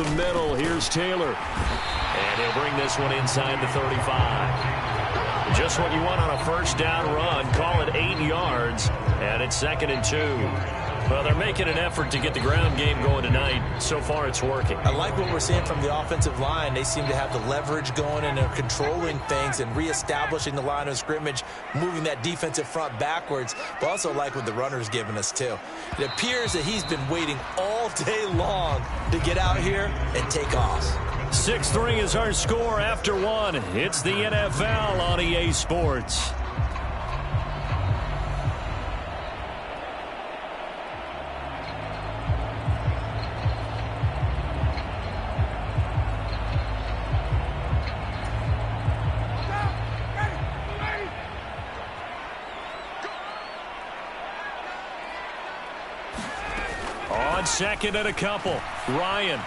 the middle. Here's Taylor. And he'll bring this one inside the 35. Just what you want on a first down run. Call it 8 yards. And it's 2nd and 2. Well, they're making an effort to get the ground game going tonight. So far, it's working. I like what we're seeing from the offensive line. They seem to have the leverage going, and they're controlling things and reestablishing the line of scrimmage, moving that defensive front backwards. But also like what the runner's giving us, too. It appears that he's been waiting all day long to get out here and take off. 6-3 is our score after 1. It's the NFL on EA Sports. On 2nd and a couple. Ryan.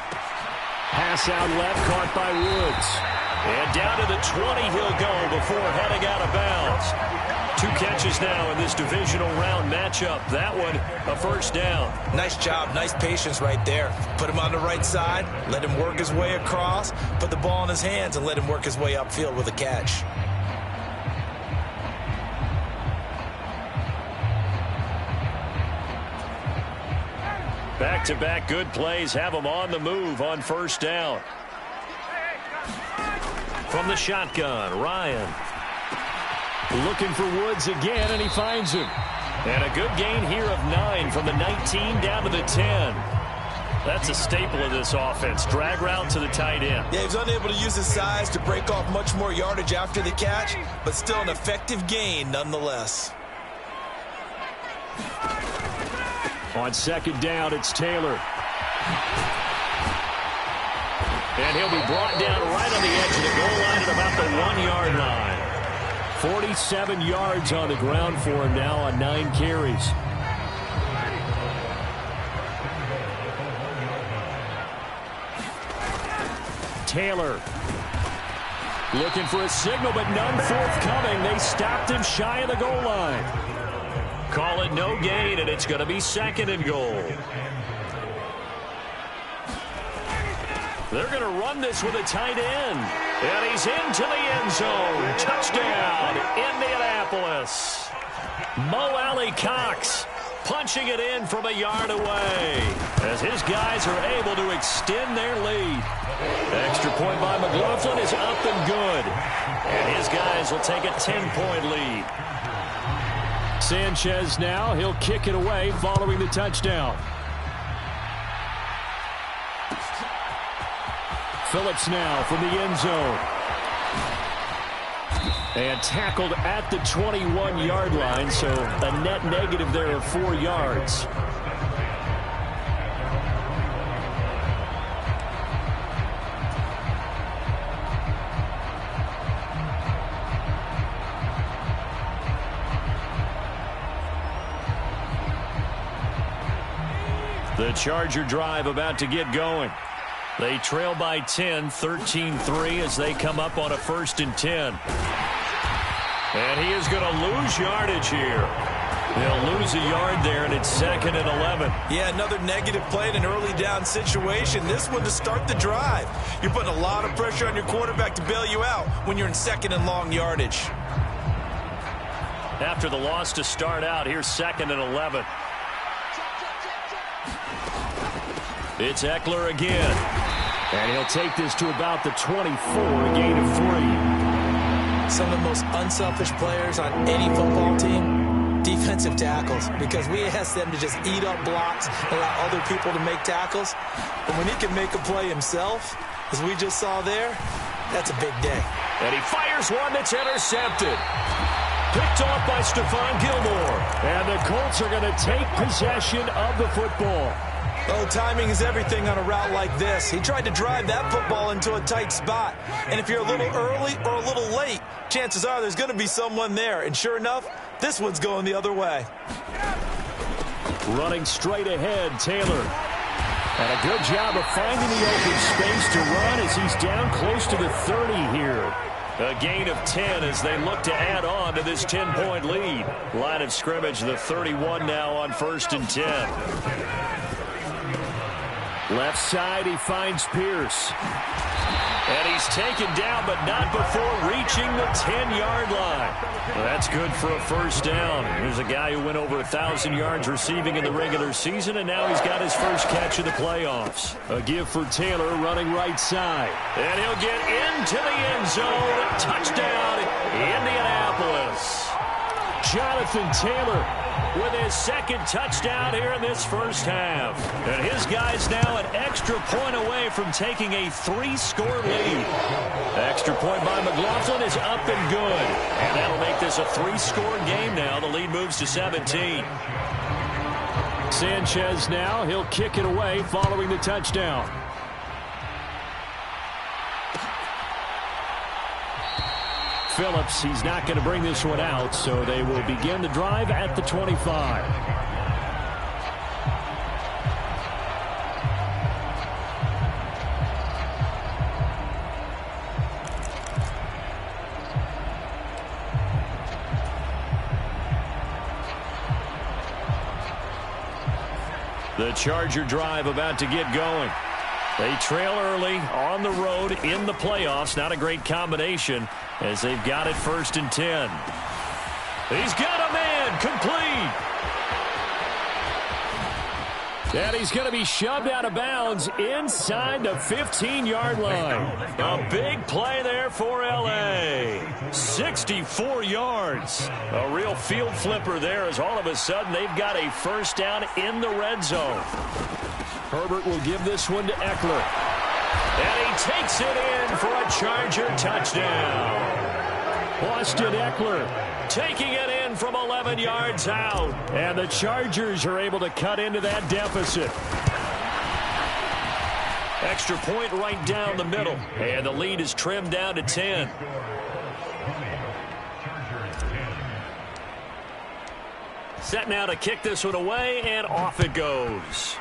Pass out left, caught by Woods. And down to the 20 he'll go before heading out of bounds. 2 catches now in this divisional round matchup. That one, a first down. Nice job, nice patience right there. Put him on the right side, let him work his way across, put the ball in his hands, and let him work his way upfield with a catch. Back-to-back good plays have him on the move on first down. From the shotgun, Ryan. Looking for Woods again, and he finds him. And a good gain here of 9 from the 19 down to the 10. That's a staple of this offense. Drag route to the tight end. Yeah, he was unable to use his size to break off much more yardage after the catch, but still an effective gain nonetheless. On 2nd down, it's Taylor. And he'll be brought down right on the edge of the goal line at about the 1-yard line. 47 yards on the ground for him now on 9 carries. Taylor looking for a signal, but none forthcoming. They stopped him shy of the goal line. Call it no gain, and it's going to be 2nd and goal. They're going to run this with a tight end. And he's into the end zone. Touchdown, Indianapolis. Mo Alley-Cox punching it in from a yard away as his guys are able to extend their lead. Extra point by McLaughlin is up and good. And his guys will take a 10-point lead. Sanchez now, he'll kick it away following the touchdown. Phillips now from the end zone. And tackled at the 21-yard line, so a net negative there of 4 yards. The Charger drive about to get going. They trail by 10, 13-3 as they come up on a 1st and 10. And he is going to lose yardage here. They'll lose a yard there, and it's 2nd and 11. Yeah, another negative play in an early down situation. This one to start the drive. You're putting a lot of pressure on your quarterback to bail you out when you're in 2nd and long yardage. After the loss to start out, here's 2nd and 11. It's Eckler again. And he'll take this to about the 24, a gain of 3. Some of the most unselfish players on any football team, defensive tackles, because we ask them to just eat up blocks, allow other people to make tackles. But when he can make a play himself, as we just saw there, that's a big day. And he fires one that's intercepted. Picked off by Stephon Gilmore. And the Colts are going to take possession of the football. Oh, timing is everything on a route like this. He tried to drive that football into a tight spot. And if you're a little early or a little late, chances are there's going to be someone there. And sure enough, this one's going the other way. Running straight ahead, Taylor. And a good job of finding the open space to run as he's down close to the 30 here. A gain of 10 as they look to add on to this 10-point lead. Line of scrimmage, the 31 now on 1st and 10. Left side, he finds Pierce. And he's taken down, but not before reaching the 10-yard line. Well, that's good for a first down. Here's a guy who went over 1,000 yards receiving in the regular season, and now he's got his first catch of the playoffs. A give for Taylor running right side. And he'll get into the end zone. Touchdown, Indianapolis. Jonathan Taylor with his second touchdown here in this first half. And his guy's now an extra point away from taking a 3-score lead. Extra point by McLaughlin is up and good. And that'll make this a 3-score game now. The lead moves to 17. Sanchez now, he'll kick it away following the touchdown. Phillips, he's not going to bring this one out, so they will begin the drive at the 25. The Charger drive about to get going. They trail early on the road in the playoffs. Not a great combination as they've got it 1st and 10. He's got a man complete. And he's going to be shoved out of bounds inside the 15-yard line. A big play there for L.A. 64 yards. A real field flipper there as all of a sudden they've got a first down in the red zone. Herbert will give this one to Eckler. And he takes it in for a Charger touchdown. Austin Eckler taking it in from 11 yards out. And the Chargers are able to cut into that deficit. Extra point right down the middle. And the lead is trimmed down to 10. Set now to kick this one away, and off it goes.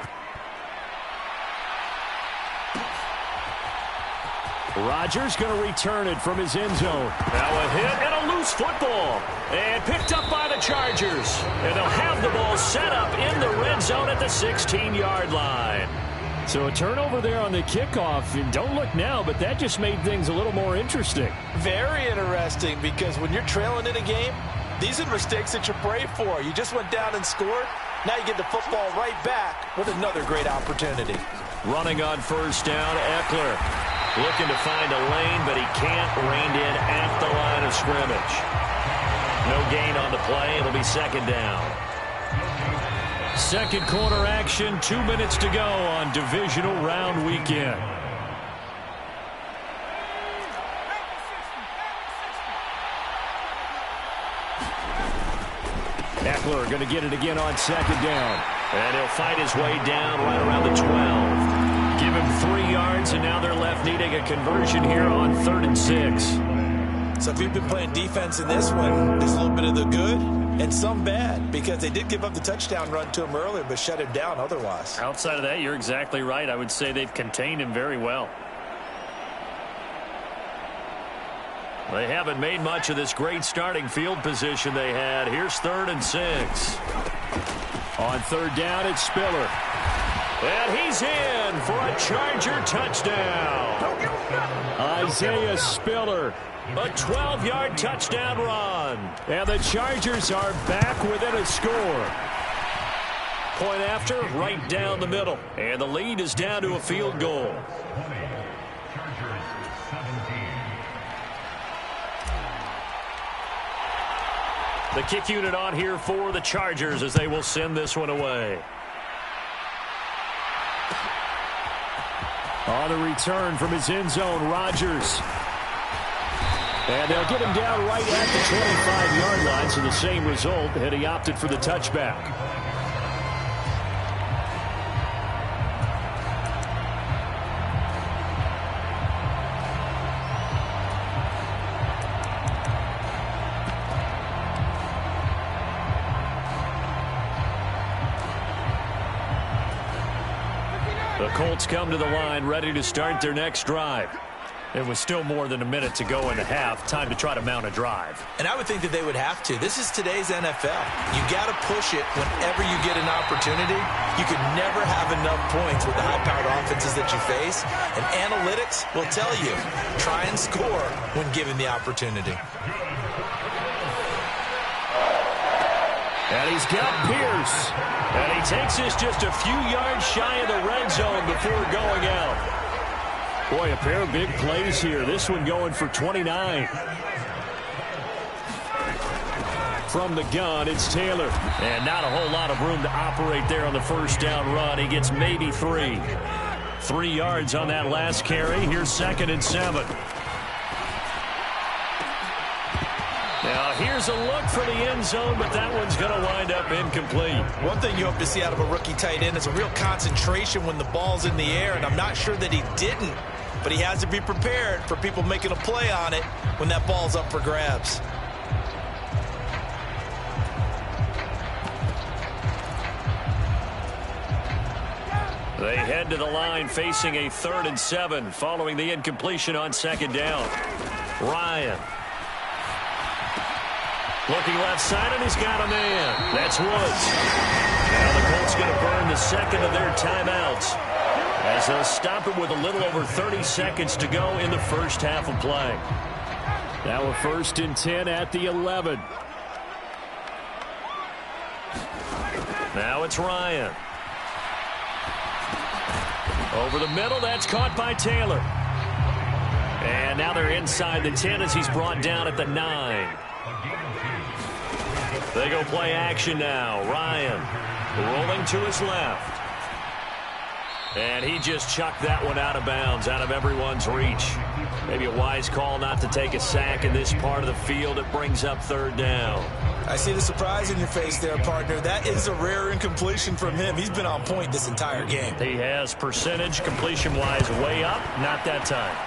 Rodgers going to return it from his end zone. Now a hit and a loose football. And picked up by the Chargers. And they'll have the ball set up in the red zone at the 16-yard line. So a turnover there on the kickoff. And don't look now, but that just made things a little more interesting. Very interesting, because when you're trailing in a game, these are the mistakes that you pray for. You just went down and scored. Now you get the football right back with another great opportunity. Running on first down, Eckler. Looking to find a lane, but he can't. Reined in at the line of scrimmage. No gain on the play. It'll be second down. Second quarter action. 2 minutes to go on divisional round weekend. Eckler going to get it again on second down. And he'll fight his way down right around the 12. Give him 3 yards, and now they're left needing a conversion here on 3rd and 6. So if you've been playing defense in this one, there's a little bit of the good and some bad, because they did give up the touchdown run to him earlier, but shut him down otherwise. Outside of that, you're exactly right. I would say they've contained him very well. They haven't made much of this great starting field position they had. Here's 3rd and 6. On 3rd down, it's Spiller. And he's in for a Charger touchdown. Isaiah Spiller, a 12-yard touchdown run. And the Chargers are back within a score. Point after, right down the middle. And the lead is down to a field goal. The kick unit on here for the Chargers as they will send this one away. On the return from his end zone, Rodgers. And they'll get him down right at the 25-yard line, so the same result, and he opted for the touchback. The Colts come to the line, ready to start their next drive. It was still more than a minute to go in the half. Time to try to mount a drive. And I would think that they would have to. This is today's NFL. You got to push it whenever you get an opportunity. You can never have enough points with the high-powered offenses that you face. And analytics will tell you, try and score when given the opportunity. And he's got Pierce. And he takes us just a few yards shy of the red zone before going out. Boy, a pair of big plays here. This one going for 29. From the gun, it's Taylor. And not a whole lot of room to operate there on the first down run. He gets maybe 3. 3 yards on that last carry. Here's 2nd and 7. Now, here's a look for the end zone, but that one's going to wind up incomplete. One thing you hope to see out of a rookie tight end is a real concentration when the ball's in the air, and I'm not sure that he didn't, but he has to be prepared for people making a play on it when that ball's up for grabs. They head to the line facing a 3rd and 7 following the incompletion on 2nd down. Ryan. Looking left side, and he's got a man. That's Woods. Now the Colts going to burn the 2nd of their timeouts as they'll stop it with a little over 30 seconds to go in the first half of play. Now a 1st and 10 at the 11. Now it's Ryan. Over the middle, that's caught by Taylor. And now they're inside the 10 as he's brought down at the 9. They go play action now. Ryan rolling to his left. And he just chucked that one out of bounds, out of everyone's reach. Maybe a wise call not to take a sack in this part of the field. It brings up 3rd down. I see the surprise in your face there, partner. That is a rare incompletion from him. He's been on point this entire game. He has percentage completion-wise way up. Not that time.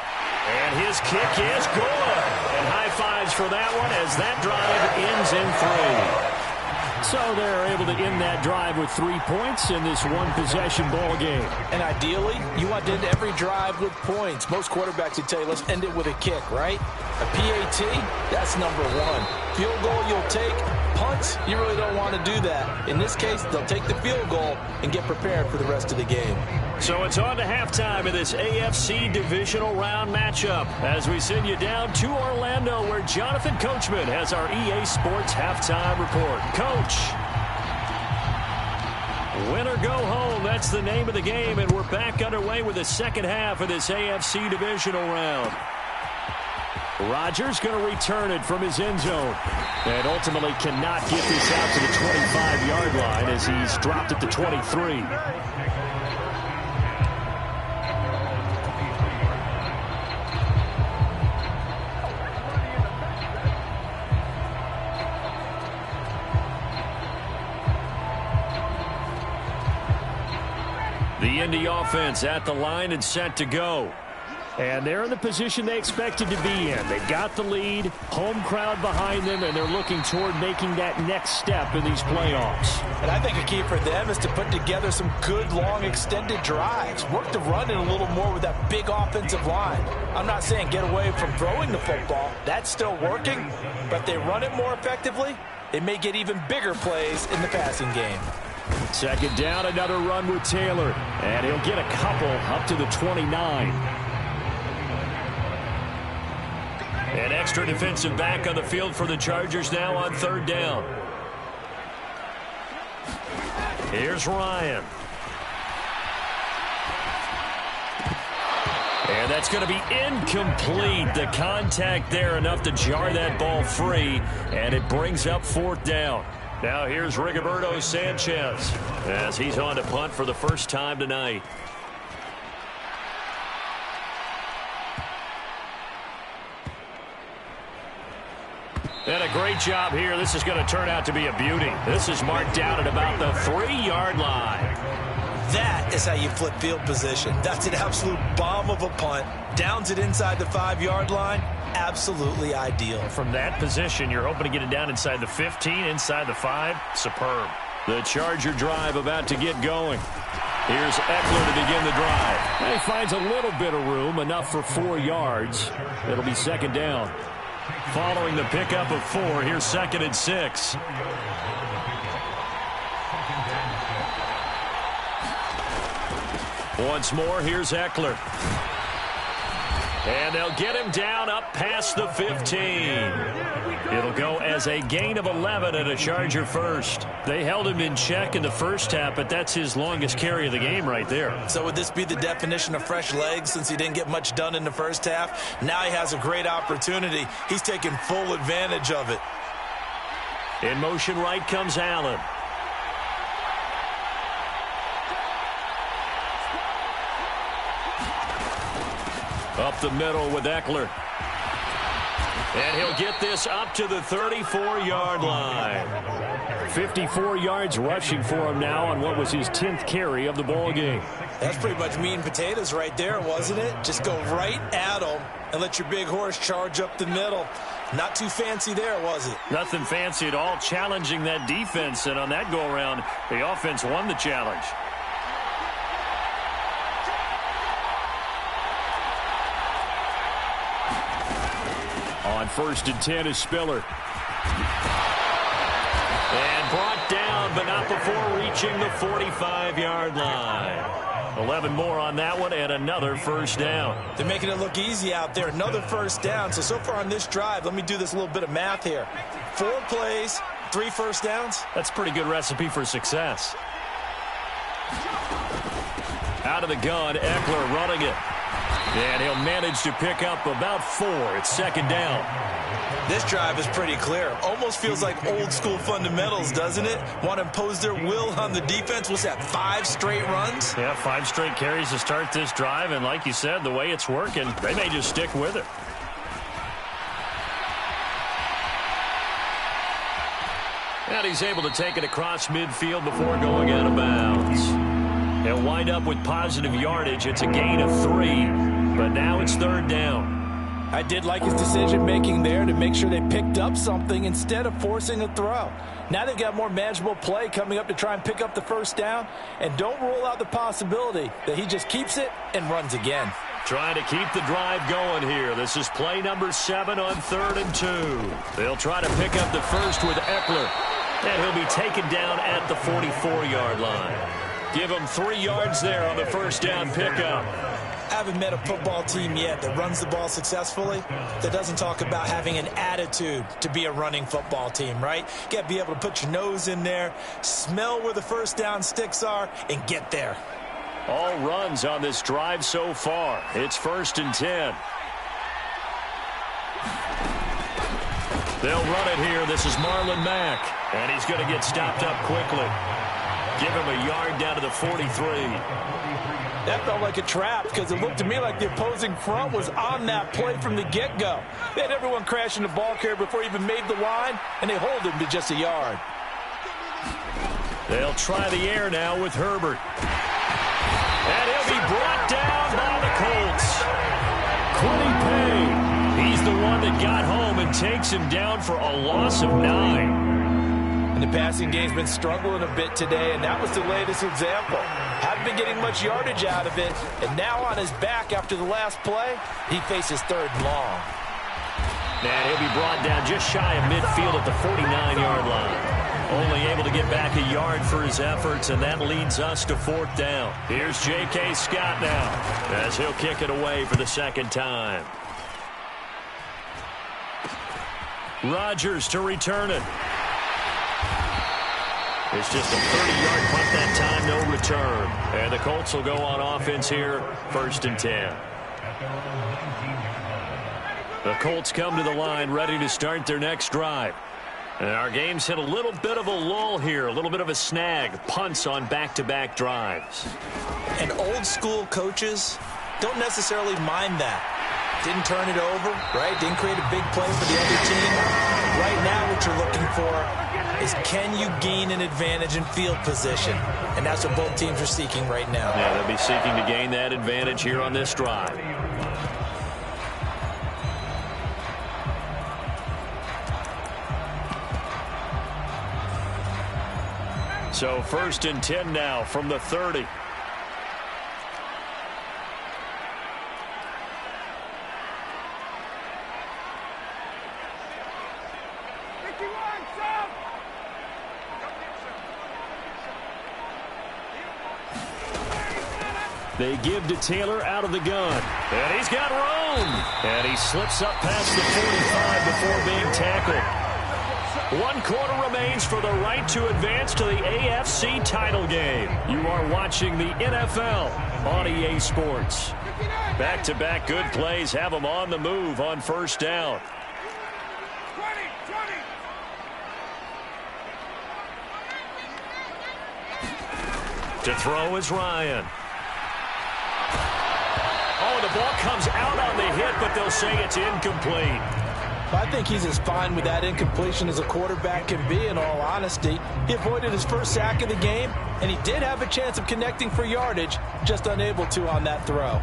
And his kick is good. And high fives for that one as that drive ends in 3. So they're able to end that drive with 3 points in this one-possession ball game. And ideally, you want to end every drive with points. Most quarterbacks would tell you, let's end it with a kick, right? A PAT, that's number 1. Field goal you'll take. Punts, you really don't want to do that. In this case, they'll take the field goal and get prepared for the rest of the game. So it's on to halftime of this AFC divisional round matchup as we send you down to Orlando where Jonathan Coachman has our EA Sports halftime report. Coach. Win or go home, that's the name of the game, and we're back underway with the second half of this AFC divisional round. Rodgers going to return it from his end zone and ultimately cannot get this out to the 25-yard line as he's dropped it to 23. The Indy offense at the line and set to go. And they're in the position they expected to be in. They got the lead, home crowd behind them, and they're looking toward making that next step in these playoffs. And I think a key for them is to put together some good, long, extended drives. Work the run in a little more with that big offensive line. I'm not saying get away from throwing the football. That's still working. But if they run it more effectively, they may get even bigger plays in the passing game. 2nd down, another run with Taylor. And he'll get a couple up to the 29. An extra defensive back on the field for the Chargers now on 3rd down. Here's Ryan. And that's going to be incomplete. The contact there enough to jar that ball free, and it brings up 4th down. Now here's Rigoberto Sanchez as he's on to punt for the first time tonight. And a great job here. This is going to turn out to be a beauty. This is marked down at about the 3-yard line. That is how you flip field position. That's an absolute bomb of a punt. Downs it inside the 5-yard line. Absolutely ideal. From that position, you're hoping to get it down inside the 15, inside the 5. Superb. The Charger drive about to get going. Here's Eckler to begin the drive. And he finds a little bit of room, enough for 4 yards. It'll be second down. Following the pickup of 4, here's 2nd and 6. Once more, here's Eckler. And they'll get him down up past the 15. It'll go as a gain of 11 and a Charger first. They held him in check in the first half, but that's his longest carry of the game right there. So would this be the definition of fresh legs since he didn't get much done in the first half? Now he has a great opportunity. He's taking full advantage of it. In motion right comes Allen. Up the middle with Eckler. And he'll get this up to the 34-yard line. 54 yards rushing for him now on what was his 10th carry of the ball game. That's pretty much meat and potatoes right there, wasn't it? Just go right at him and let your big horse charge up the middle. Not too fancy there, was it? Nothing fancy at all, challenging that defense. And on that go-around, the offense won the challenge. On 1st and 10 is Spiller. And brought down, but not before reaching the 45-yard line. 11 more on that one, and another first down. They're making it look easy out there. Another first down. So far on this drive, let me do this little bit of math here. 4 plays, 3 first downs. That's a pretty good recipe for success. Out of the gun, Eckler running it. And he'll manage to pick up about 4. It's second down. This drive is pretty clear. Almost feels like old school fundamentals, doesn't it? Want to impose their will on the defense. What's that, 5 straight runs? Yeah, 5 straight carries to start this drive. And like you said, the way it's working, they may just stick with it. And he's able to take it across midfield before going out of bounds. He'll wind up with positive yardage. It's a gain of 3. But now it's third down. I did like his decision-making there to make sure they picked up something instead of forcing a throw. Now they've got more manageable play coming up to try and pick up the first down. And don't rule out the possibility that he just keeps it and runs again. Trying to keep the drive going here. This is play number 7 on 3rd and 2. They'll try to pick up the first with Eckler. And he'll be taken down at the 44-yard line. Give him 3 yards there on the first down pickup. I haven't met a football team yet that runs the ball successfully that doesn't talk about having an attitude to be a running football team, right? You got to be able to put your nose in there, smell where the first down sticks are, and get there. All runs on this drive so far. It's 1st and 10. They'll run it here. This is Marlon Mack, and he's going to get stopped up quickly. Give him a yard down to the 43. That felt like a trap because it looked to me like the opposing front was on that play from the get-go. They had everyone crashing the ball carrier before he even made the line, and they hold him to just a yard. They'll try the air now with Herbert. And he'll be brought down by the Colts. Quiddy Pay. He's the one that got home and takes him down for a loss of 9. And the passing game's been struggling a bit today, and that was the latest example. Haven't been getting much yardage out of it, and now on his back after the last play, he faces 3rd and long. And he'll be brought down just shy of midfield at the 49-yard line. Only able to get back a yard for his efforts, and that leads us to 4th down. Here's J.K. Scott now as he'll kick it away for the 2nd time. Rodgers to return it. It's just a 30-yard punt that time, no return. And the Colts will go on offense here, 1st and 10. The Colts come to the line ready to start their next drive. And our game's hit a little bit of a lull here, a little bit of a snag, punts on back-to-back drives. And old-school coaches don't necessarily mind that. Didn't turn it over, right? Didn't create a big play for the other team. Right now what you're looking for is can you gain an advantage in field position? And that's what both teams are seeking right now. Yeah, they'll be seeking to gain that advantage here on this drive. So 1st and 10 now from the 30. They give to Taylor out of the gun. And he's got room. And he slips up past the 45 before being tackled. 1 quarter remains for the right to advance to the AFC title game. You are watching the NFL on EA Sports. Back-to-back good plays have them on the move on first down. To throw is Ryan. Oh, the ball comes out on the hit, but they'll say it's incomplete. I think he's as fine with that incompletion as a quarterback can be, in all honesty. He avoided his first sack of the game, and he did have a chance of connecting for yardage, just unable to on that throw.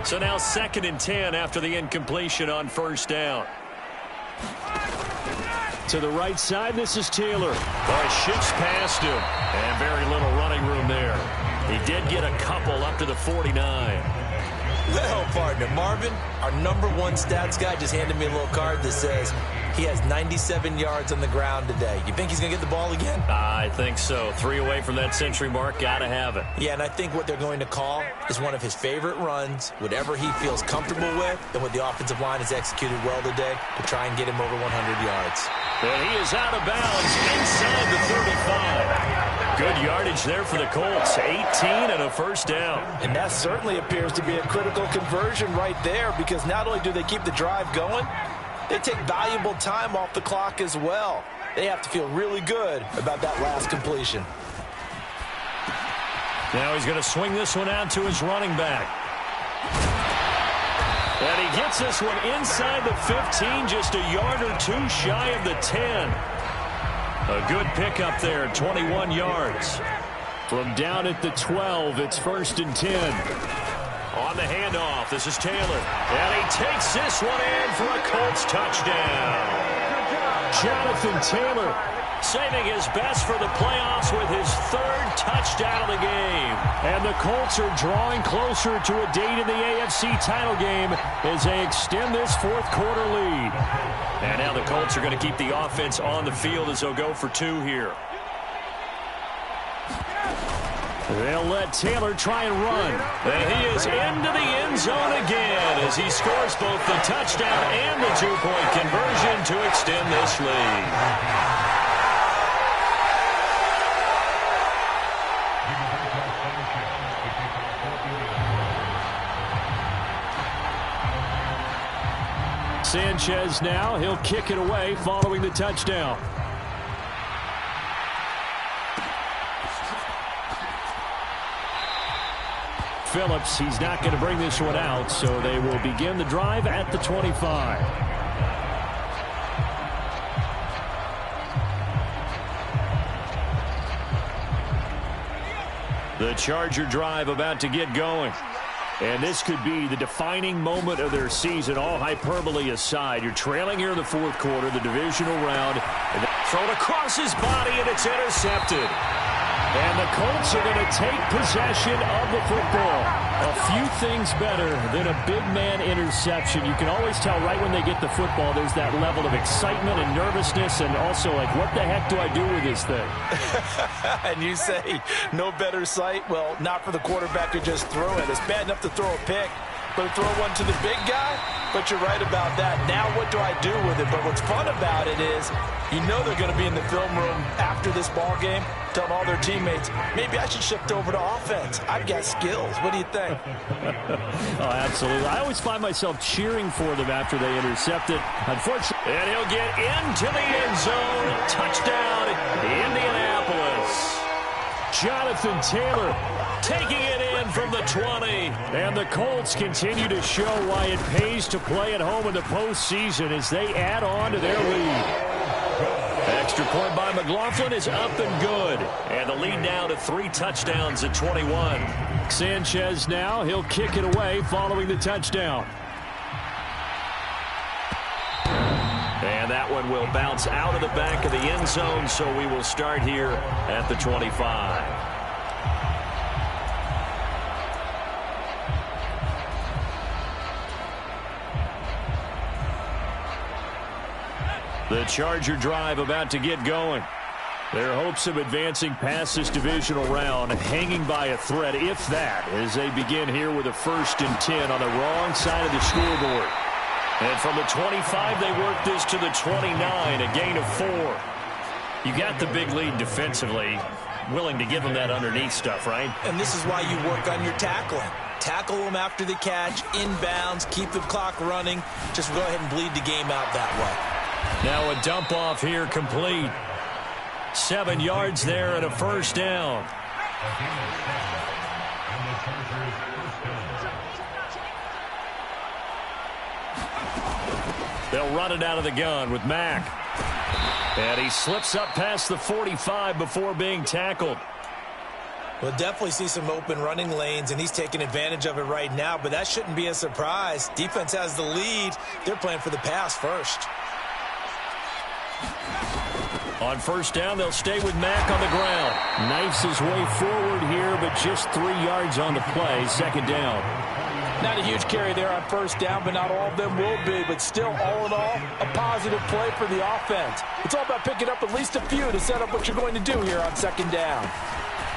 So now 2nd and 10 after the incompletion on first down. To the right side, this is Taylor. Well, he shifts past him, and very little running room there. He did get a couple up to the 49. Well, partner, Marvin, our #1 stats guy, just handed me a little card that says he has 97 yards on the ground today. You think he's going to get the ball again? I think so. 3 away from that century mark. Got to have it. Yeah, and I think what they're going to call is one of his favorite runs, whatever he feels comfortable with, and what the offensive line has executed well today to try and get him over 100 yards. And he is out of bounds inside the 35. Good yardage there for the Colts. 18 and a first down. And that certainly appears to be a critical conversion right there, because not only do they keep the drive going, they take valuable time off the clock as well. They have to feel really good about that last completion. Now he's going to swing this one out to his running back. And he gets this one inside the 15, just a yard or two shy of the 10. A good pickup there, 21 yards. From down at the 12, it's 1st and 10. On the handoff, this is Taylor. And he takes this one in for a Colts touchdown. Jonathan Taylor saving his best for the playoffs with his 3rd touchdown of the game. And the Colts are drawing closer to a date in the AFC title game as they extend this 4th quarter lead. And now the Colts are going to keep the offense on the field as they'll go for 2 here. They'll let Taylor try and run. And he is into the end zone again as he scores both the touchdown and the 2-point conversion to extend this lead. Sanchez now, he'll kick it away following the touchdown. Phillips, he's not going to bring this one out, so they will begin the drive at the 25. The Charger drive about to get going. And this could be the defining moment of their season, all hyperbole aside. You're trailing here in the 4th quarter, the divisional round. And thrown across his body, and it's intercepted. And the Colts are going to take possession of the football. A few things better than a big man interception. You can always tell right when they get the football, there's that level of excitement and nervousness, and also like, what the heck do I do with this thing? And you say, no better sight? Well, not for the quarterback to just throw it. It's bad enough to throw a pick, but to throw one to the big guy? But you're right about that. Now what do I do with it? But what's fun about it is, you know they're going to be in the film room after this ball game, telling all their teammates, maybe I should shift over to offense. I've got skills. What do you think? Oh, absolutely. I always find myself cheering for them after they intercept it. Unfortunately, and he'll get into the end zone. Touchdown, Indianapolis. Jonathan Taylor taking it in from the 20. And the Colts continue to show why it pays to play at home in the postseason as they add on to their lead. Extra point by McLaughlin is up and good. And the lead now to 3 touchdowns at 21. Sanchez now, he'll kick it away following the touchdown. And that one will bounce out of the back of the end zone, so we will start here at the 25. The Charger drive about to get going. Their hopes of advancing past this divisional round hanging by a thread, if that, as they begin here with a 1st and 10 on the wrong side of the scoreboard. And from the 25, they work this to the 29, a gain of 4. You got the big lead defensively, willing to give them that underneath stuff, right? And this is why you work on your tackling. Tackle them after the catch, inbounds, keep the clock running. Just go ahead and bleed the game out that way. Now a dump off here complete. 7 yards there and a 1st down. They'll run it out of the gun with Mack. And he slips up past the 45 before being tackled. We'll definitely see some open running lanes, and he's taking advantage of it right now, but that shouldn't be a surprise. Defense has the lead. They're playing for the pass first. On 1st down, they'll stay with Mack on the ground. Knifes his way forward here, but just 3 yards on the play. 2nd down. Not a huge carry there on 1st down, but not all of them will be. But still, all in all, a positive play for the offense. It's all about picking up at least a few to set up what you're going to do here on 2nd down.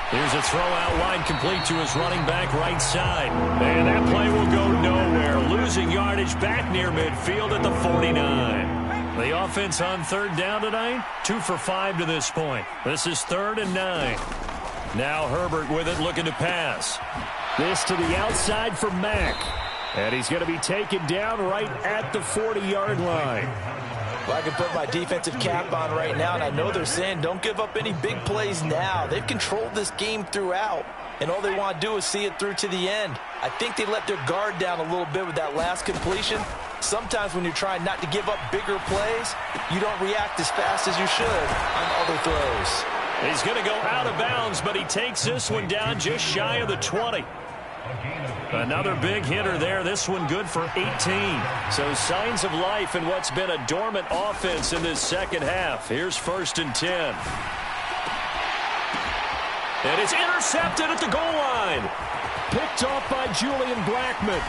Here's a throw out wide complete to his running back right side. And that play will go nowhere. Losing yardage back near midfield at the 49. The offense on 3rd down tonight, 2 for 5 to this point. This is 3rd and 9. Now Herbert with it, looking to pass. This to the outside for Mack. And he's going to be taken down right at the 40-yard line. Well, I can put my defensive cap on right now, and I know they're saying don't give up any big plays now. They've controlled this game throughout, and all they want to do is see it through to the end. I think they let their guard down a little bit with that last completion. Sometimes when you're trying not to give up bigger plays, you don't react as fast as you should on other throws. He's going to go out of bounds, but he takes this one down just shy of the 20. Another big hitter there. This one good for 18. So signs of life in what's been a dormant offense in this 2nd half. Here's 1st and 10. And it's intercepted at the goal line. Picked off by Julian Blackmon.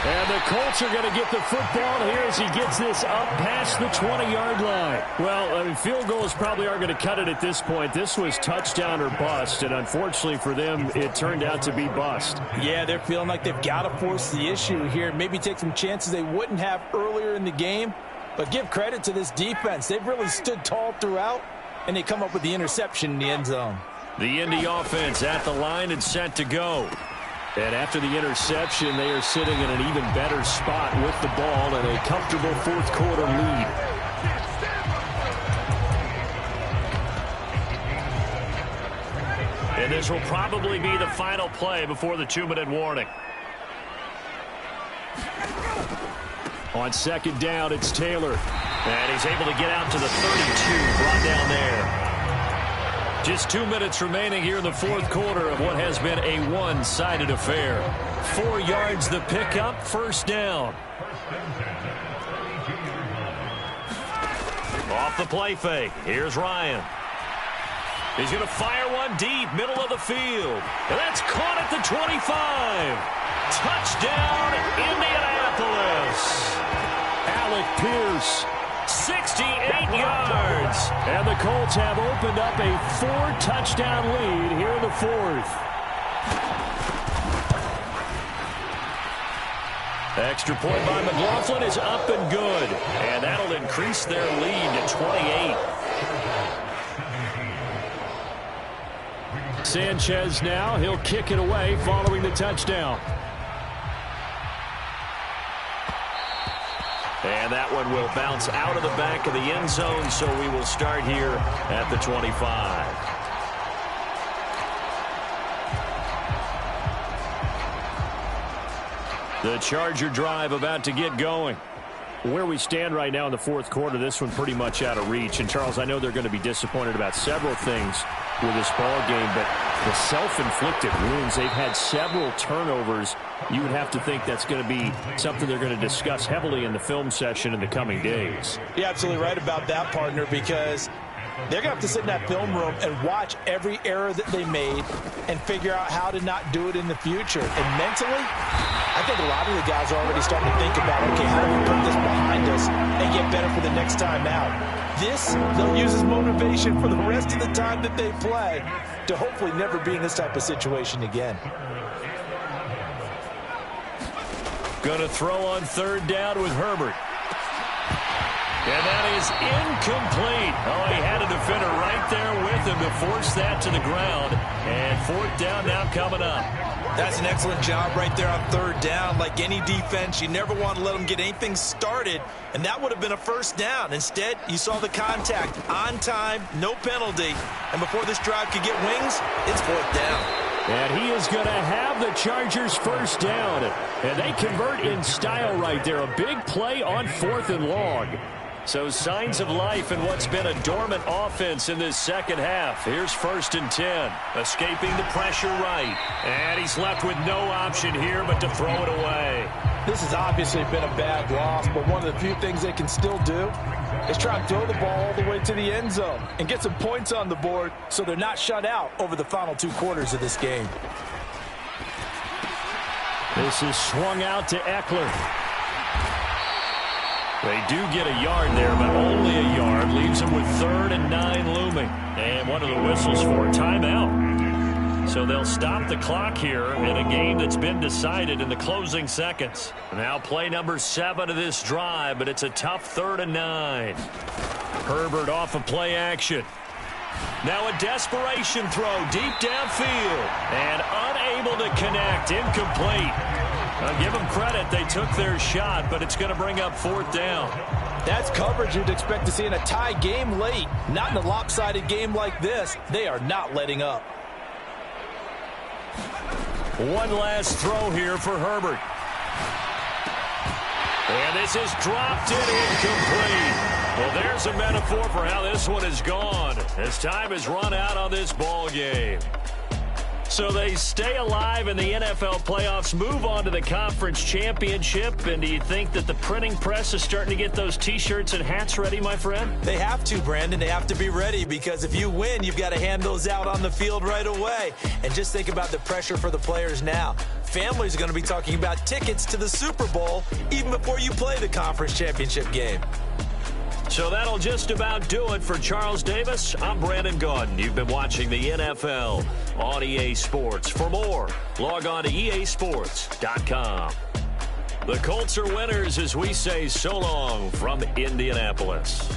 And the Colts are going to get the football here as he gets this up past the 20-yard line. Well, I mean, field goals probably aren't going to cut it at this point. This was touchdown or bust, and unfortunately for them, it turned out to be bust. Yeah, they're feeling like they've got to force the issue here. Maybe take some chances they wouldn't have earlier in the game. But give credit to this defense. They've really stood tall throughout, and they come up with the interception in the end zone. The Indy offense at the line and set to go. And after the interception, they are sitting in an even better spot with the ball and a comfortable 4th quarter lead. And this will probably be the final play before the 2-minute warning. On 2nd down, it's Taylor. And he's able to get out to the 32, brought down there. Just 2 minutes remaining here in the 4th quarter of what has been a one-sided affair. 4 yards the pickup, 1st down. Off the play fake. Here's Ryan. He's going to fire one deep, middle of the field. And that's caught at the 25. Touchdown, Indianapolis. Alec Pierce. 68 yards. And the Colts have opened up a 4-touchdown lead here in the 4th. Extra point by McLaughlin is up and good. And that'll increase their lead to 28. Sanchez now. He'll kick it away following the touchdown. And that one will bounce out of the back of the end zone, so we will start here at the 25. The Charger drive about to get going. Where we stand right now in the 4th quarter, this one pretty much out of reach. And, Charles, I know they're going to be disappointed about several things with this ball game, but the self-inflicted wounds, they've had several turnovers. You would have to think that's going to be something they're going to discuss heavily in the film session in the coming days. You're absolutely right about that, partner, because they're going to have to sit in that film room and watch every error that they made and figure out how to not do it in the future. And mentally, I think a lot of the guys are already starting to think about, okay, how do we put this behind us and get better for the next time out? This, they'll use as motivation for the rest of the time that they play to hopefully never be in this type of situation again. Going to throw on third down with Herbert. And that is incomplete. Oh, he had a defender right there with him to force that to the ground. And fourth down now coming up. That's an excellent job right there on third down. Like any defense, you never want to let them get anything started, and that would have been a first down. Instead, you saw the contact on time, no penalty, and before this drive could get wings, it's fourth down. And he is going to have the Chargers first down. And they convert in style right there. A big play on fourth and long. So signs of life in what's been a dormant offense in this second half. Here's 1st and 10. Escaping the pressure right. And he's left with no option here but to throw it away. This has obviously been a bad loss, but one of the few things they can still do is try and throw the ball all the way to the end zone and get some points on the board so they're not shut out over the final 2 quarters of this game. This is swung out to Eckler. They do get a yard there, but only a yard. Leaves them with 3rd and 9 looming. And one of the whistles for a timeout. So they'll stop the clock here in a game that's been decided in the closing seconds. Now play number 7 of this drive, but it's a tough 3rd and 9. Herbert off of play action. Now a desperation throw deep downfield. And unable to connect. Incomplete. I'll give them credit. They took their shot, but it's going to bring up 4th down. That's coverage you'd expect to see in a tie game late. Not in a lopsided game like this. They are not letting up. One last throw here for Herbert. And this is dropped in incomplete. Well, there's a metaphor for how this one is gone as time has run out on this ball game. So they stay alive in the NFL playoffs, move on to the conference championship. And do you think that the printing press is starting to get those T-shirts and hats ready, my friend? They have to, Brandon. They have to be ready because if you win, you've got to hand those out on the field right away. And just think about the pressure for the players now. Families are going to be talking about tickets to the Super Bowl even before you play the conference championship game. So that'll just about do it for Charles Davis. I'm Brandon Gaudin. You've been watching the NFL on EA Sports. For more, log on to easports.com. The Colts are winners as we say so long from Indianapolis.